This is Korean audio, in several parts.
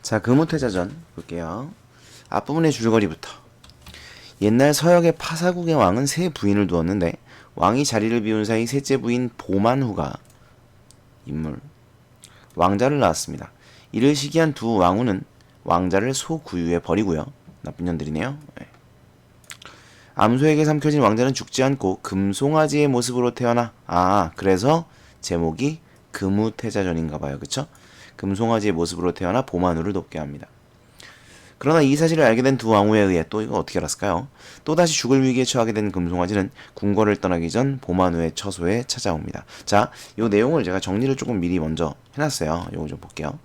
자, 금우태자전 볼게요. 앞부분의 줄거리부터. 옛날 서역의 파사국의 왕은 세 부인을 두었는데 왕이 자리를 비운 사이 셋째 부인 보만후가 인물 왕자를 낳았습니다. 이를 시기한 두 왕후는 왕자를 소구유에 버리고요. 나쁜 년들이네요. 네. 암소에게 삼켜진 왕자는 죽지 않고 금송아지의 모습으로 태어나 그래서 제목이 금우태자전인가봐요. 그쵸? 금송아지의 모습으로 태어나 보만후를 돕게 합니다. 그러나 이 사실을 알게 된 두 왕후에 의해 또 이거 어떻게 알았을까요? 또다시 죽을 위기에 처하게 된 금송아지는 궁궐을 떠나기 전 보만후의 처소에 찾아옵니다. 자, 요 내용을 제가 정리를 조금 미리 먼저 해놨어요. 요거 좀 볼게요.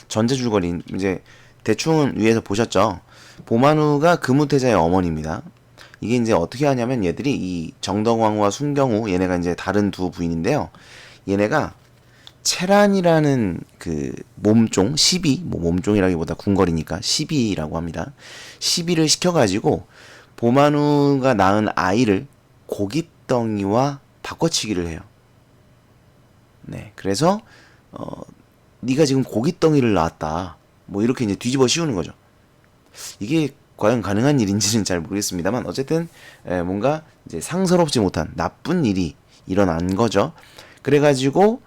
전제 줄거리 이제 대충 위에서 보셨죠? 보만후가 금우태자의 어머니입니다. 이게 이제 어떻게 하냐면 얘들이 이 정덕왕후와 순경후 얘네가 이제 다른 두 부인인데요. 얘네가 체란이라는 그 몸종, 시비, 뭐 몸종이라기보다 궁궐이니까 시비라고 합니다. 시비를 시켜가지고 보만후가 낳은 아이를 고깃덩이와 바꿔치기를 해요. 네, 그래서 네가 지금 고깃덩이를 낳았다. 뭐 이렇게 이제 뒤집어 씌우는 거죠. 이게 과연 가능한 일인지는 잘 모르겠습니다만 어쨌든 뭔가 이제 상서롭지 못한 나쁜 일이 일어난 거죠. 그래가지고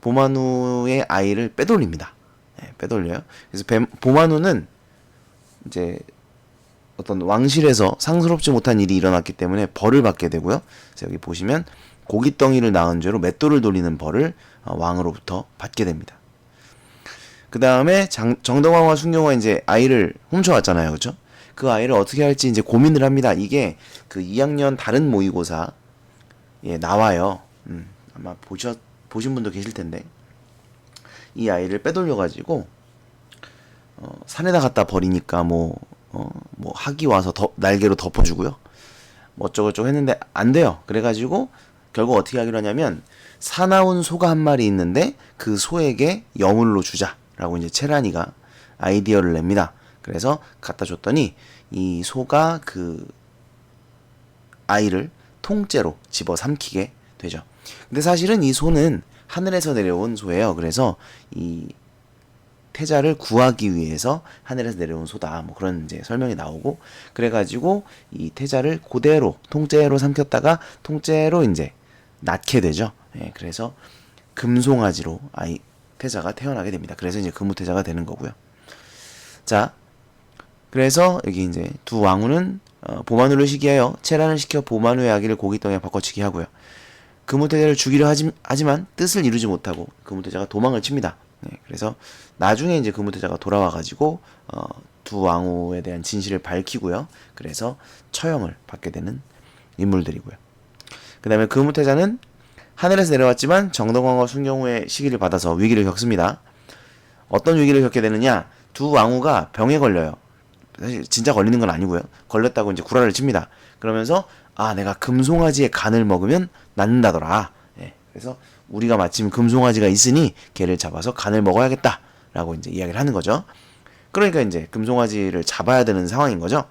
보만후의 아이를 빼돌립니다. 네, 빼돌려요. 그래서 보만후는 이제 어떤 왕실에서 상스럽지 못한 일이 일어났기 때문에 벌을 받게 되고요. 그래서 여기 보시면 고깃덩이를 낳은 죄로 맷돌을 돌리는 벌을 왕으로부터 받게 됩니다. 그 다음에 정덕왕과 순경화가 이제 아이를 훔쳐왔잖아요. 그렇죠? 그 아이를 어떻게 할지 이제 고민을 합니다. 이게 그 2학년 다른 모의고사에 나와요. 아마 보신 분도 계실 텐데 이 아이를 빼돌려가지고 산에다 갖다 버리니까 뭐 학이 와서 날개로 덮어주고요. 뭐 어쩌고저쩌고 했는데 안 돼요. 그래가지고 결국 어떻게 하기로 하냐면 사나운 소가 한 마리 있는데 그 소에게 여물로 주자라고 이제 체란이가 아이디어를 냅니다. 그래서 갖다 줬더니 이 소가 그 아이를 통째로 집어 삼키게 되죠. 근데 사실은 이 소는 하늘에서 내려온 소예요. 그래서 이 태자를 구하기 위해서 하늘에서 내려온 소다. 뭐 그런 이제 설명이 나오고 그래가지고 이 태자를 그대로 통째로 삼켰다가 통째로 이제 낳게 되죠. 예, 그래서 금송아지로 태자가 태어나게 됩니다. 그래서 이제 금우태자가 되는 거고요. 자, 그래서 여기 이제 두 왕후는 보만후를 시기하여 체란을 시켜 보만후의 아기를 고깃덩이에 바꿔치기 하고요. 금우태자를 죽이려 하지만 뜻을 이루지 못하고 금우태자가 도망을 칩니다. 네, 그래서 나중에 이제 금우태자가 돌아와가지고 두 왕후에 대한 진실을 밝히고요. 그래서 처형을 받게 되는 인물들이고요. 그 다음에 금우태자는 하늘에서 내려왔지만 정덕왕과 순경후의 시기를 받아서 위기를 겪습니다. 어떤 위기를 겪게 되느냐? 두 왕후가 병에 걸려요. 사실 진짜 걸리는 건 아니고요. 걸렸다고 이제 구라를 칩니다. 그러면서 내가 금송아지의 간을 먹으면 낫는다더라. 예, 그래서 우리가 마침 금송아지가 있으니 걔를 잡아서 간을 먹어야겠다라고 이제 이야기를 하는 거죠. 그러니까 이제 금송아지를 잡아야 되는 상황인 거죠.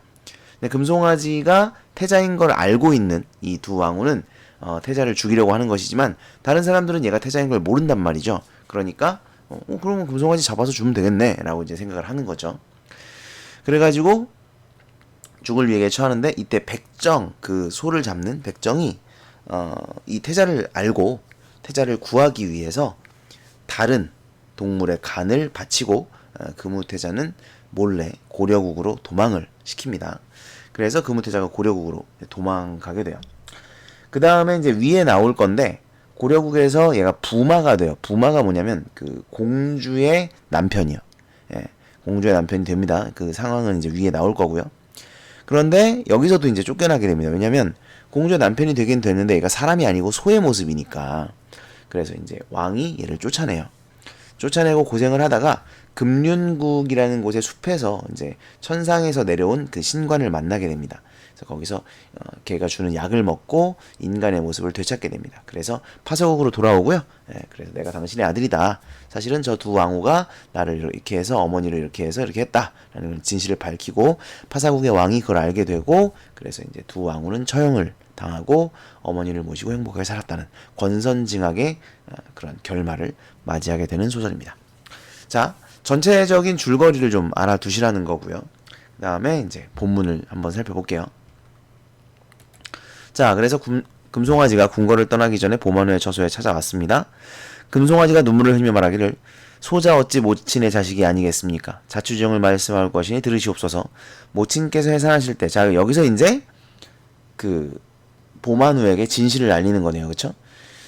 근데 금송아지가 태자인 걸 알고 있는 이 두 왕후는 태자를 죽이려고 하는 것이지만 다른 사람들은 얘가 태자인 걸 모른단 말이죠. 그러니까 그러면 금송아지 잡아서 주면 되겠네라고 이제 생각을 하는 거죠. 그래가지고 죽을 위기에 처하는데 이때 백정 그 소를 잡는 백정이 이 태자를 알고 태자를 구하기 위해서 다른 동물의 간을 바치고 금우태자는 몰래 고려국으로 도망을 시킵니다. 그래서 금우태자가 고려국으로 도망가게 돼요. 그 다음에 이제 위에 나올 건데 고려국에서 얘가 부마가 돼요. 부마가 뭐냐면 그 공주의 남편이요. 예, 공주의 남편이 됩니다. 그 상황은 이제 위에 나올 거고요. 그런데 여기서도 이제 쫓겨나게 됩니다. 왜냐면 공주의 남편이 되긴 됐는데 얘가 사람이 아니고 소의 모습이니까. 그래서 이제 왕이 얘를 쫓아내요. 쫓아내고 고생을 하다가 금륜국이라는 곳의 숲에서 이제 천상에서 내려온 그 신관을 만나게 됩니다. 그래서 거기서 걔가 주는 약을 먹고 인간의 모습을 되찾게 됩니다. 그래서 파서국으로 돌아오고요. 그래서 내가 당신의 아들이다. 사실은 저 두 왕후가 나를 이렇게 해서 어머니를 이렇게 해서 이렇게 했다라는 진실을 밝히고 파사국의 왕이 그걸 알게 되고 그래서 이제 두 왕후는 처형을 당하고 어머니를 모시고 행복하게 살았다는 권선징악의 그런 결말을 맞이하게 되는 소설입니다. 자, 전체적인 줄거리를 좀 알아두시라는 거고요. 그 다음에 이제 본문을 한번 살펴볼게요. 자, 그래서 금송아지가 궁궐을 떠나기 전에 보만우의 저소에 찾아왔습니다. 금송아지가 눈물을 흘리며 말하기를 소자 어찌 모친의 자식이 아니겠습니까? 자취정을 말씀할 것이니 들으시옵소서. 모친께서 해산하실 때, 자 여기서 이제 그 보만우에게 진실을 알리는 거네요, 그렇죠?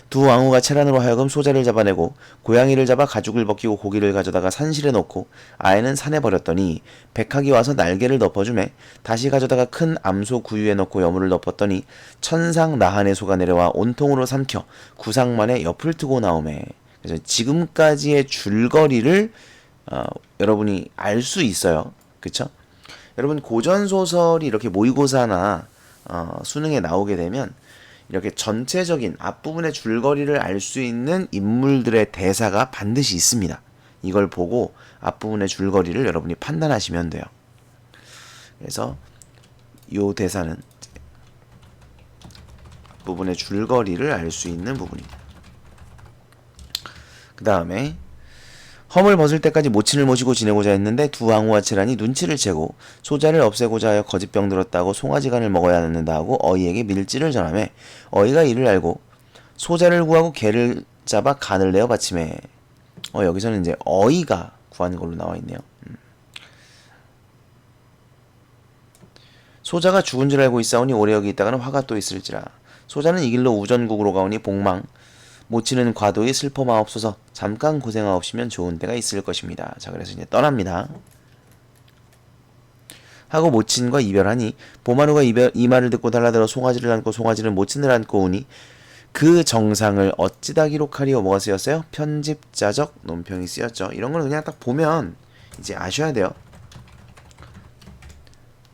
두 왕후가 채란으로 하여금 소자를 잡아내고 고양이를 잡아 가죽을 벗기고 고기를 가져다가 산실에 넣고 아이는 산에 버렸더니 백학이 와서 날개를 덮어주매 다시 가져다가 큰 암소 구유에 넣고 여물을 덮었더니 천상 나한의 소가 내려와 온통으로 삼켜 구상만에 옆을 트고 나오매. 그래서 지금까지의 줄거리를 여러분이 알 수 있어요, 그쵸? 여러분 고전 소설이 이렇게 모의고사나 수능에 나오게 되면 이렇게 전체적인 앞부분의 줄거리를 알 수 있는 인물들의 대사가 반드시 있습니다. 이걸 보고 앞부분의 줄거리를 여러분이 판단하시면 돼요. 그래서 이 대사는 앞부분의 줄거리를 알 수 있는 부분입니다. 그 다음에 험을 벗을 때까지 모친을 모시고 지내고자 했는데 두 왕후와 채란이 눈치를 채고 소자를 없애고자 하여 거짓병 들었다고 송아지간을 먹어야 않는다 하고 어이에게 밀지를 전하매 어이가 이를 알고 소자를 구하고 개를 잡아 간을 내어 바치매. 여기서는 이제 어이가 구한 걸로 나와 있네요. 소자가 죽은 줄 알고 있사오니 오래 여기 있다가는 화가 또 있을지라. 소자는 이 길로 우전국으로 가오니 복망 모친은 과도히 슬퍼마옵소서. 잠깐 고생하옵시면 좋은 때가 있을 것입니다. 자, 그래서 이제 떠납니다. 하고 모친과 이별하니 보만우가 이 말을 듣고 달라들어 송아지를 안고 송아지는 모친을 안고 오니 그 정상을 어찌다 기록하리오. 뭐가 쓰였어요? 편집자적 논평이 쓰였죠. 이런 걸 그냥 딱 보면 이제 아셔야 돼요.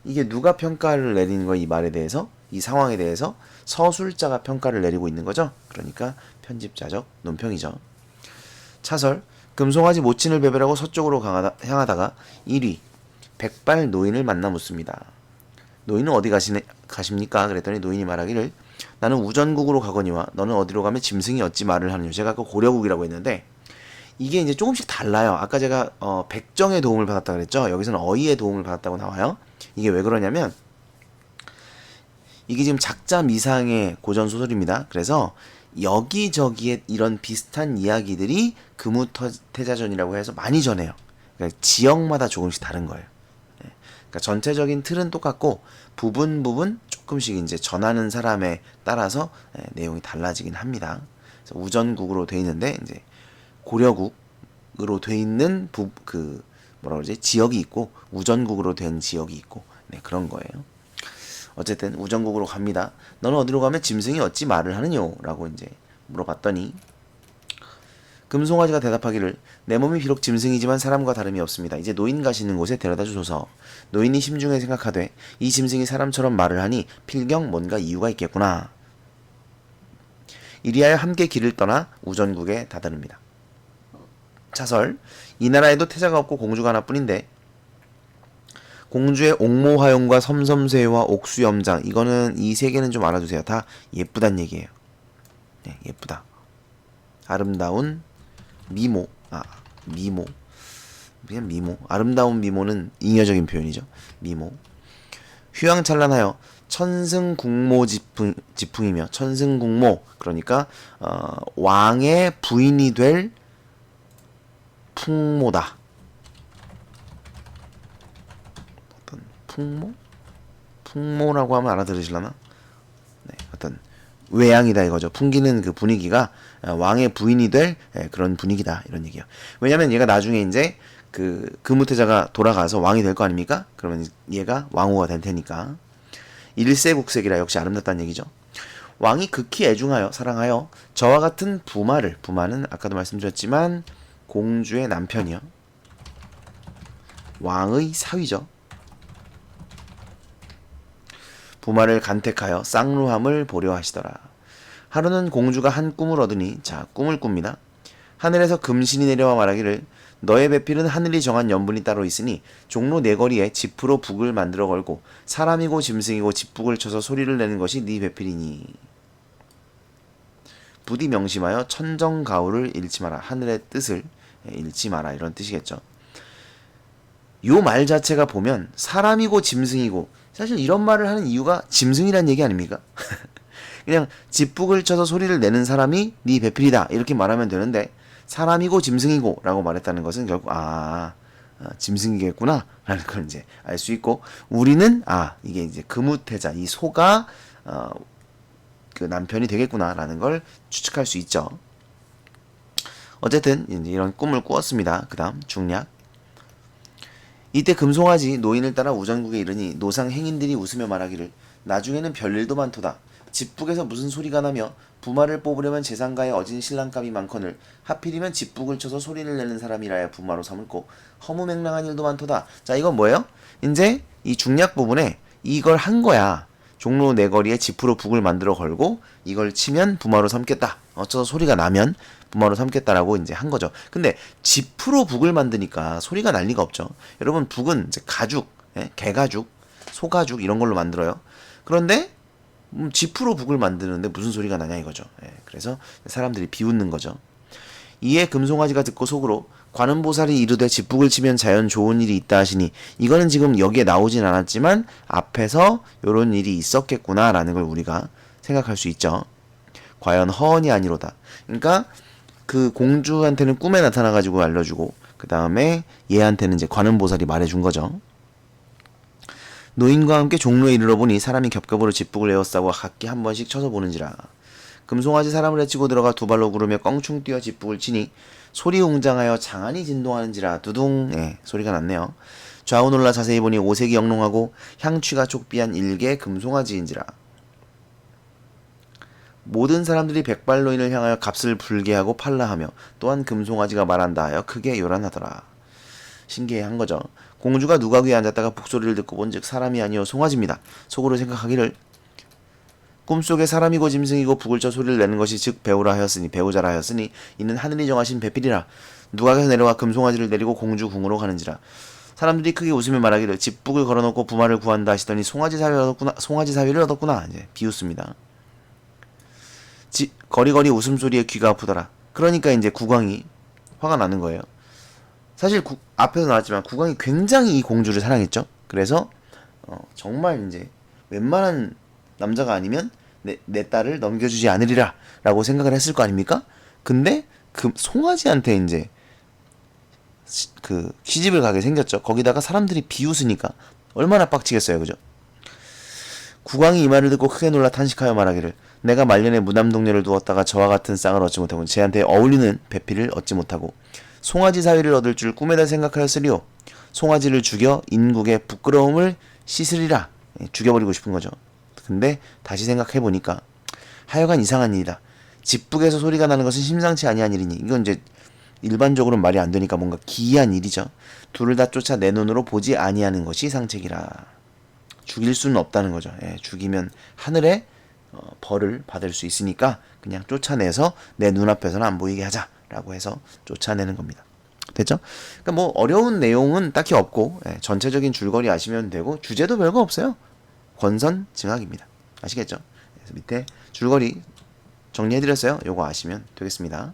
이게 누가 평가를 내리는 거야, 이 말에 대해서? 이 상황에 대해서 서술자가 평가를 내리고 있는 거죠. 그러니까 편집자적 논평이죠. 차설 금송아지 모친을 배별하고 서쪽으로 향하다가 1위 백발 노인을 만나 묻습니다. 노인은 어디 가십니까? 그랬더니 노인이 말하기를 나는 우전국으로 가거니와 너는 어디로 가면 짐승이 어찌 말을 하느냐. 제가 아까 고려국이라고 했는데 이게 이제 조금씩 달라요. 아까 제가 백정의 도움을 받았다 그랬죠. 여기서는 어이의 도움을 받았다고 나와요. 이게 왜 그러냐면 이게 지금 작자 미상의 고전 소설입니다. 그래서 여기저기에 이런 비슷한 이야기들이 금우태자전이라고 해서 많이 전해요. 그러니까 지역마다 조금씩 다른 거예요. 그러니까 전체적인 틀은 똑같고 부분 조금씩 이제 전하는 사람에 따라서 내용이 달라지긴 합니다. 그래서 우전국으로 돼 있는데 이제 고려국으로 돼 있는 지역이 있고 우전국으로 된 지역이 있고 그런 거예요. 어쨌든 우전국으로 갑니다. 너는 어디로 가면 짐승이 어찌 말을 하느뇨? 라고 이제 물어봤더니 금송아지가 대답하기를 내 몸이 비록 짐승이지만 사람과 다름이 없습니다. 이제 노인 가시는 곳에 데려다 주소서. 노인이 심중에 생각하되 이 짐승이 사람처럼 말을 하니 필경 뭔가 이유가 있겠구나. 이리하여 함께 길을 떠나 우전국에 다다릅니다. 차설 이 나라에도 태자가 없고 공주가 하나뿐인데 공주의 옥모화용과 섬섬쇠와 옥수염장 이거는 이 세 개는 좀 알아두세요. 다 예쁘단 얘기예요. 네, 예쁘다. 아름다운 미모. 미모. 그냥 미모. 아름다운 미모는 잉여적인 표현이죠. 미모. 휘황찬란하여 천승국모 지풍이며 천승국모 그러니까 왕의 부인이 될 풍모다. 풍모라고 하면 알아들으실라나? 네, 어떤 외양이다 이거죠. 풍기는 그 분위기가 왕의 부인이 될 그런 분위기다 이런 얘기예요. 왜냐면 얘가 나중에 이제 그 금우태자가 돌아가서 왕이 될 거 아닙니까? 그러면 얘가 왕후가 될 테니까 일세국색이라 역시 아름답다는 얘기죠. 왕이 극히 애중하여 사랑하여 저와 같은 부마는 아까도 말씀드렸지만 공주의 남편이요. 왕의 사위죠. 부마를 간택하여 쌍루함을 보려 하시더라. 하루는 공주가 한 꿈을 얻으니 자 꿈을 꿉니다. 하늘에서 금신이 내려와 말하기를 너의 배필은 하늘이 정한 연분이 따로 있으니 종로 네거리에 지프로 북을 만들어 걸고 사람이고 짐승이고 집북을 쳐서 소리를 내는 것이 네 배필이니 부디 명심하여 천정가우를 잃지 마라. 하늘의 뜻을 잃지 마라 이런 뜻이겠죠. 요 말 자체가 보면 사람이고 짐승이고, 사실 이런 말을 하는 이유가 짐승이란 얘기 아닙니까? 그냥 집북을 쳐서 소리를 내는 사람이 네 배필이다 이렇게 말하면 되는데, 사람이고 짐승이고 라고 말했다는 것은 결국 짐승이겠구나 라는 걸 이제 알 수 있고, 우리는 이게 이제 금우태자, 이 소가 그 남편이 되겠구나 라는 걸 추측할 수 있죠. 어쨌든 이제 이런 꿈을 꾸었습니다. 그 다음 중략. 이때 금송아지 노인을 따라 우전국에 이르니 노상 행인들이 웃으며 말하기를 나중에는 별일도 많도다. 집북에서 무슨 소리가 나며 부마를 뽑으려면 재상가에 어진 신랑감이 많거늘 하필이면 집북을 쳐서 소리를 내는 사람이라야 부마로 삼을고 허무맹랑한 일도 많도다. 자, 이건 뭐예요? 이제 이 중략 부분에 이걸 한 거야. 종로 네거리에 지프로 북을 만들어 걸고 이걸 치면 부마로 삼겠다. 어쩌서 소리가 나면 부마로 삼겠다라고 이제 한 거죠. 근데 지프로 북을 만드니까 소리가 날 리가 없죠. 여러분, 북은 이제 가죽, 개가죽, 소가죽 이런 걸로 만들어요. 그런데 지프로 북을 만드는데 무슨 소리가 나냐 이거죠. 그래서 사람들이 비웃는 거죠. 이에 금송아지가 듣고 속으로 관음보살이 이르되 집북을 치면 자연 좋은 일이 있다 하시니, 이거는 지금 여기에 나오진 않았지만 앞에서 요런 일이 있었겠구나라는 걸 우리가 생각할 수 있죠. 과연 허언이 아니로다. 그러니까 그 공주한테는 꿈에 나타나가지고 알려주고, 그 다음에 얘한테는 이제 관음보살이 말해준 거죠. 노인과 함께 종로에 이르러 보니 사람이 겹겹으로 집북을 에워싸고 각기 한 번씩 쳐서 보는지라. 금송아지 사람을 해치고 들어가 두 발로 구르며 껑충 뛰어 집북을 치니 소리 웅장하여 장안이 진동하는지라. 두둥. 소리가 났네요. 좌우 놀라 자세히 보니 오색이 영롱하고 향취가 촉비한 일개 금송아지인지라. 모든 사람들이 백발노인을 향하여 값을 불게 하고 팔라 하며 또한 금송아지가 말한다 하여 크게 요란하더라. 신기해한 거죠. 공주가 누가 귀에 앉았다가 북소리를 듣고 본즉 사람이 아니요 송아지입니다. 속으로 생각하기를 꿈속에 사람이고 짐승이고 북을 쳐 소리를 내는 것이 즉 배우자라 하였으니 이는 하늘이 정하신 배필이라. 누각에서 내려와 금송아지를 내리고 공주 궁으로 가는지라. 사람들이 크게 웃으며 말하기를 집북을 걸어놓고 부마를 구한다 하시더니 송아지 사위를 얻었구나. 이제 비웃습니다. 거리거리 웃음소리에 귀가 아프더라. 그러니까 이제 국왕이 화가 나는 거예요. 사실 앞에서 나왔지만 국왕이 굉장히 이 공주를 사랑했죠. 그래서 정말 이제 웬만한 남자가 아니면 내 딸을 넘겨주지 않으리라 라고 생각을 했을 거 아닙니까? 근데 그 송아지한테 이제 그 시집을 가게 생겼죠. 거기다가 사람들이 비웃으니까 얼마나 빡치겠어요, 그죠? 국왕이 이 말을 듣고 크게 놀라 탄식하여 말하기를 내가 말년에 무남동녀를 두었다가 저와 같은 쌍을 얻지 못하고 쟤한테 어울리는 배필을 얻지 못하고 송아지 사위를 얻을 줄 꿈에다 생각하였으리오. 송아지를 죽여 인국의 부끄러움을 씻으리라. 죽여버리고 싶은 거죠. 근데 다시 생각해보니까 하여간 이상한 일이다. 집북에서 소리가 나는 것은 심상치 아니한 일이니, 이건 이제 일반적으로는 말이 안 되니까 뭔가 기이한 일이죠. 둘을 다 쫓아 내 눈으로 보지 아니하는 것이 상책이라. 죽일 수는 없다는 거죠. 죽이면 하늘에 벌을 받을 수 있으니까 그냥 쫓아내서 내 눈앞에서는 안 보이게 하자라고 해서 쫓아내는 겁니다. 됐죠? 그러니까 뭐 어려운 내용은 딱히 없고, 전체적인 줄거리 아시면 되고, 주제도 별거 없어요. 권선징악입니다. 아시겠죠? 그래서 밑에 줄거리 정리해드렸어요. 요거 아시면 되겠습니다.